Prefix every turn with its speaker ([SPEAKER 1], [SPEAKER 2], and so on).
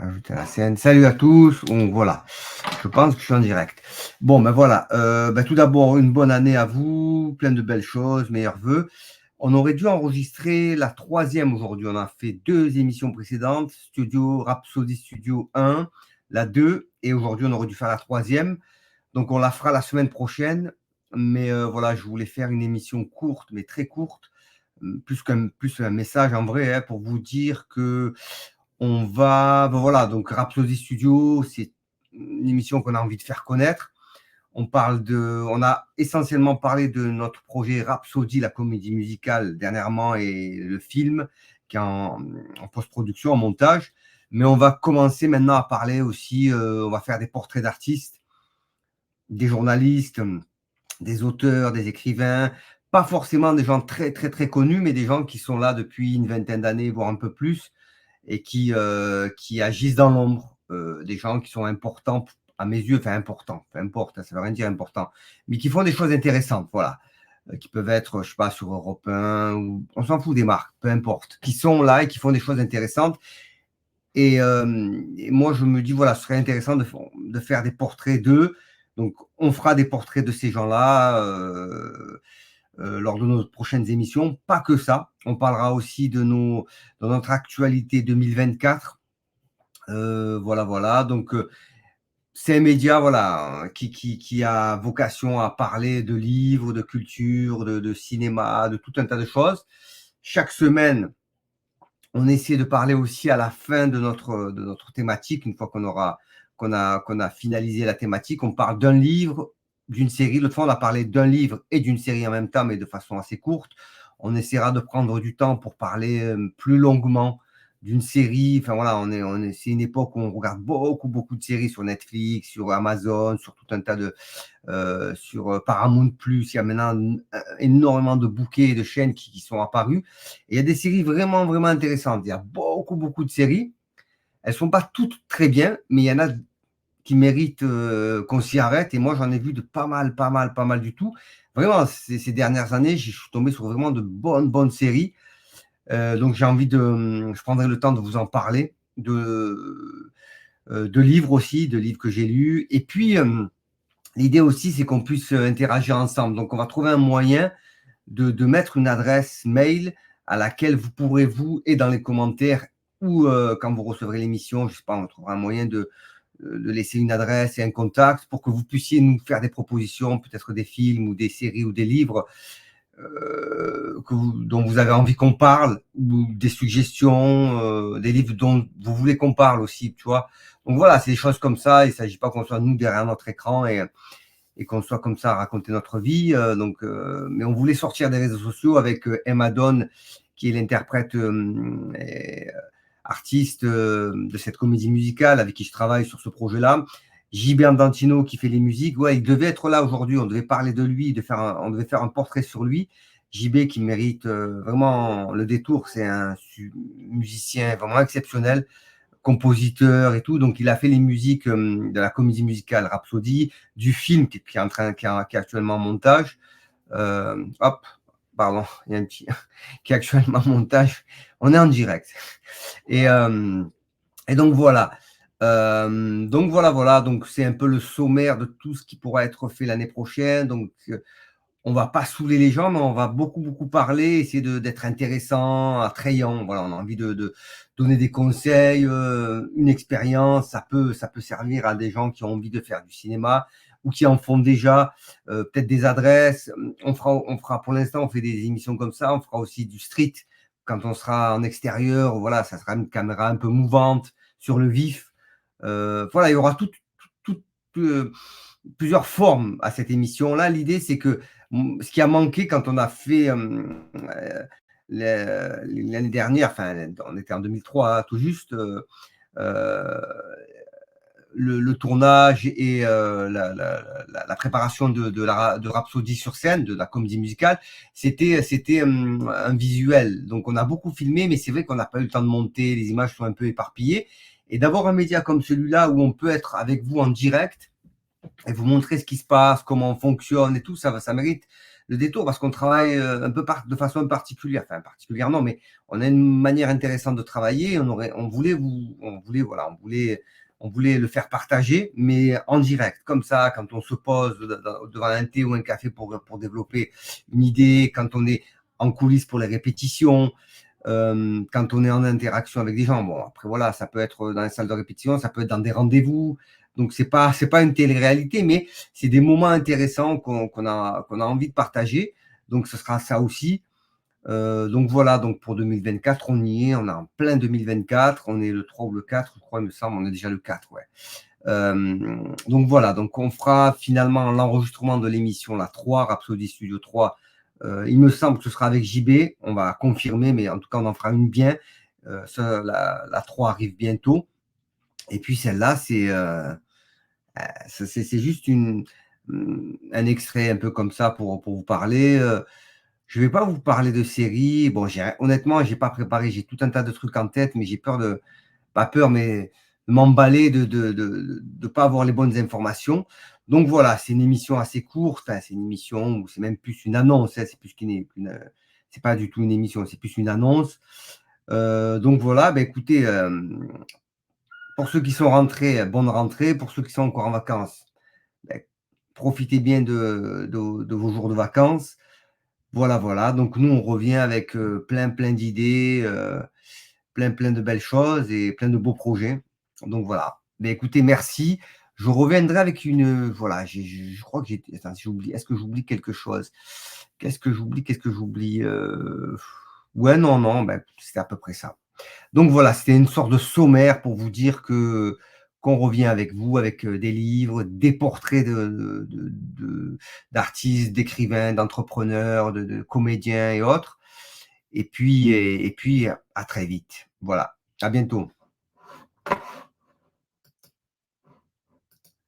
[SPEAKER 1] Ajouter à la scène. Salut à tous. Donc voilà, je pense que je suis en direct. Bon, ben voilà. Tout d'abord, une bonne année à vous, plein de belles choses, meilleurs vœux. On aurait dû enregistrer la troisième aujourd'hui. On a fait deux émissions précédentes, Studio Rhapsody Studio 1, la 2, et aujourd'hui on aurait dû faire la troisième. Donc on la fera la semaine prochaine. Mais voilà, je voulais faire une émission courte, mais très courte, plus un message en vrai, hein, pour vous dire que voilà, donc Rhapsody Studio, c'est une émission qu'on a envie de faire connaître. On a essentiellement parlé de notre projet Rhapsody, la comédie musicale dernièrement, et le film qui est en post-production, en montage. Mais on va commencer maintenant à parler aussi, on va faire des portraits d'artistes, des journalistes, des auteurs, des écrivains, pas forcément des gens très, très, très connus, mais des gens qui sont là depuis une vingtaine d'années, voire un peu plus, et qui agissent dans l'ombre, des gens qui sont importants à mes yeux, enfin importants, peu importe, ça ne veut rien dire important, mais qui font des choses intéressantes, voilà, qui peuvent être, je sais pas, sur Europe 1, ou on s'en fout des marques, peu importe, qui sont là et qui font des choses intéressantes. Et moi, je me dis, voilà, ce serait intéressant de faire des portraits d'eux. Donc, on fera des portraits de ces gens-là lors de nos prochaines émissions. Pas que ça, on parlera aussi de notre actualité 2024. Voilà. Donc, c'est un média, voilà, qui a vocation à parler de livres, de culture, de cinéma, de tout un tas de choses. Chaque semaine, on essaie de parler aussi à la fin de notre thématique. Une fois qu'on a finalisé la thématique, on parle d'un livre, d'une série. L'autre fois, on a parlé d'un livre et d'une série en même temps, mais de façon assez courte. On essaiera de prendre du temps pour parler plus longuement d'une série. Enfin voilà, c'est une époque où on regarde beaucoup de séries sur Netflix, sur Amazon, sur tout un tas sur Paramount+. Il y a maintenant énormément de bouquets et de chaînes qui sont apparues. Et il y a des séries vraiment intéressantes. Il y a beaucoup de séries. Elles ne sont pas toutes très bien, mais il y en a qui méritent qu'on s'y arrête. Et moi, j'en ai vu de pas mal du tout. Vraiment, ces dernières années, je suis tombé sur vraiment de bonnes séries. Donc, je prendrai le temps de vous en parler, de livres aussi, de livres que j'ai lus. Et puis, l'idée aussi, c'est qu'on puisse interagir ensemble. Donc, on va trouver un moyen de mettre une adresse mail à laquelle vous pourrez, vous, et dans les commentaires, ou quand vous recevrez l'émission, je ne sais pas, on trouvera un moyen de laisser une adresse et un contact pour que vous puissiez nous faire des propositions, peut-être des films ou des séries ou des livres dont vous avez envie qu'on parle, ou des suggestions, des livres dont vous voulez qu'on parle aussi, tu vois. Donc voilà, c'est des choses comme ça. Il ne s'agit pas qu'on soit nous derrière notre écran et qu'on soit comme ça à raconter notre vie. Mais on voulait sortir des réseaux sociaux avec Emma Donne, qui est l'interprète artiste de cette comédie musicale avec qui je travaille sur ce projet-là. JB Andantino qui fait les musiques. Ouais, il devait être là aujourd'hui. On devait parler de lui, on devait faire un portrait sur lui. JB qui mérite vraiment le détour. C'est un musicien vraiment exceptionnel, compositeur et tout. Donc, il a fait les musiques de la comédie musicale Rhapsody, du film qui est actuellement en montage. Pardon, il y a un petit qui est actuellement en montage. On est en direct. Et donc, voilà. Donc, c'est un peu le sommaire de tout ce qui pourra être fait l'année prochaine. Donc, on va pas saouler les gens, mais on va beaucoup parler, essayer d'être intéressant, attrayant. Voilà, on a envie de donner des conseils, une expérience. Ça peut servir à des gens qui ont envie de faire du cinéma ou qui en font déjà, peut-être des adresses. On fera pour l'instant, on fait des émissions comme ça. On fera aussi du street quand on sera en extérieur. Voilà, ça sera une caméra un peu mouvante sur le vif. Voilà, il y aura plusieurs formes à cette émission-là. L'idée, c'est que ce qui a manqué quand on a fait l'année dernière, enfin, on était en 2003, hein, tout juste, le tournage et la préparation de Rhapsody sur scène, de la comédie musicale, c'était un visuel. Donc, on a beaucoup filmé, mais c'est vrai qu'on n'a pas eu le temps de monter, les images sont un peu éparpillées. Et d'avoir un média comme celui-là où on peut être avec vous en direct et vous montrer ce qui se passe, comment on fonctionne et tout, ça mérite le détour parce qu'on travaille un peu de façon particulière, enfin particulière non, mais on a une manière intéressante de travailler. On voulait le faire partager, mais en direct, comme ça, quand on se pose devant un thé ou un café pour développer une idée, quand on est en coulisses pour les répétitions, quand on est en interaction avec des gens. Bon, après, voilà, ça peut être dans les salles de répétition, ça peut être dans des rendez-vous. Donc, c'est pas une télé-réalité, mais c'est des moments intéressants qu'on a envie de partager. Donc, ce sera ça aussi. Donc, voilà, donc pour 2024, on y est, on est en plein 2024, on est le 3 ou le 4, je crois, il me semble, on est déjà le 4, ouais. Donc, voilà, donc on fera finalement l'enregistrement de l'émission, la 3, Rhapsody Studio 3. Il me semble que ce sera avec JB, on va confirmer, mais en tout cas, on en fera une bien. La 3 arrive bientôt. Et puis celle-là, c'est juste un extrait un peu comme ça pour vous parler. Je vais pas vous parler de séries. Bon, honnêtement, j'ai pas préparé, j'ai tout un tas de trucs en tête, mais j'ai peur pas peur, mais de m'emballer, de pas avoir les bonnes informations. Donc voilà, c'est une émission assez courte. Enfin, c'est une émission où c'est même plus une annonce. Hein, c'est pas du tout une émission, c'est plus une annonce. Donc voilà, ben écoutez, pour ceux qui sont rentrés, bonne rentrée. Pour ceux qui sont encore en vacances, ben, profitez bien de vos jours de vacances. Voilà, voilà. Donc nous, on revient avec plein d'idées, plein de belles choses et plein de beaux projets. Donc voilà. Mais écoutez, merci. Je reviendrai avec voilà, je crois que j'ai. Attends, j'oublie. Est-ce que j'oublie quelque chose? Qu'est-ce que j'oublie? Ouais, non, non. Ben, c'était à peu près ça. Donc voilà, c'était une sorte de sommaire pour vous dire qu'on revient avec vous, avec des livres, des portraits d'artistes, d'écrivains, d'entrepreneurs, de comédiens et autres. Et puis, à très vite. Voilà. À bientôt.